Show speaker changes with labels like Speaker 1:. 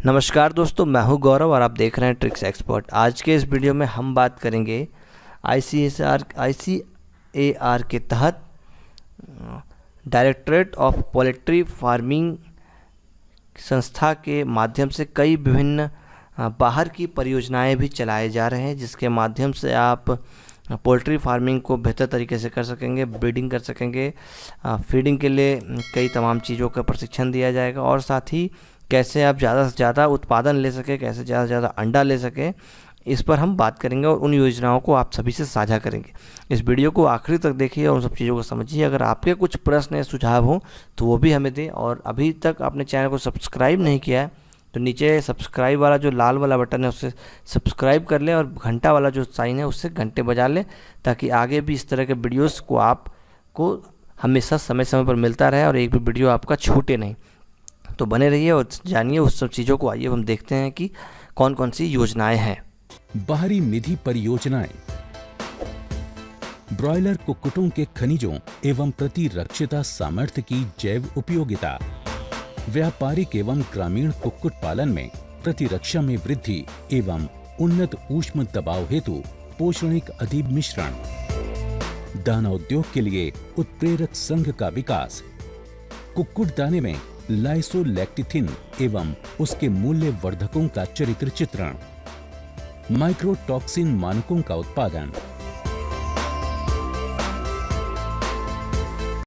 Speaker 1: नमस्कार दोस्तों, मैं हूं गौरव और आप देख रहे हैं ट्रिक्स एक्सपर्ट। आज के इस वीडियो में हम बात करेंगे आईसीएआर के तहत डायरेक्टरेट ऑफ पोल्ट्री फार्मिंग संस्था के माध्यम से कई विभिन्न बाहर की परियोजनाएं भी चलाए जा रहे हैं, जिसके माध्यम से आप पोल्ट्री फार्मिंग को बेहतर तरीके से कर सकेंगे, ब्रीडिंग कर सकेंगे, फीडिंग के लिए कई तमाम चीज़ों का प्रशिक्षण दिया जाएगा और साथ ही कैसे आप ज़्यादा से ज़्यादा उत्पादन ले सकें, कैसे ज़्यादा से ज़्यादा अंडा ले सकें, इस पर हम बात करेंगे और उन योजनाओं को आप सभी से साझा करेंगे। इस वीडियो को आखिरी तक देखिए और उन सब चीज़ों को समझिए। अगर आपके कुछ प्रश्न या सुझाव हों तो वो भी हमें दें, और अभी तक आपने चैनल को सब्सक्राइब नहीं किया है तो नीचे सब्सक्राइब वाला जो लाल वाला बटन है उससे सब्सक्राइब कर लें और घंटा वाला जो साइन है उससे घंटे बजा लें, ताकि आगे भी इस तरह के वीडियोस को आपको हमेशा समय समय पर मिलता रहे और एक भी वीडियो आपका छूटे नहीं। तो बने रहिए और जानिए उस सब चीज़ों को। आइए हम देखते हैं कि कौन कौन सी योजनाएं हैं।
Speaker 2: बाहरी निधि परियोजनाएं, ब्रॉयलर कुक्कुटों के खनिजों एवं प्रतिरक्षिता सामर्थ्य की जैव उपयोगिता, व्यापारिक एवं ग्रामीण कुक्कुट पालन में प्रतिरक्षा में वृद्धि एवं उन्नत ऊष्म दबाव हेतु पोषणिक अधिमिश्रण, दाना उद्योग के लिए उत्प्रेरक संघ का विकास, कुक्कुट दाने में लाइसोलैक्टिथिन एवं उसके मूल्य वर्धकों का चरित्र चित्रण, माइक्रोटॉक्सिन मानकों का उत्पादन,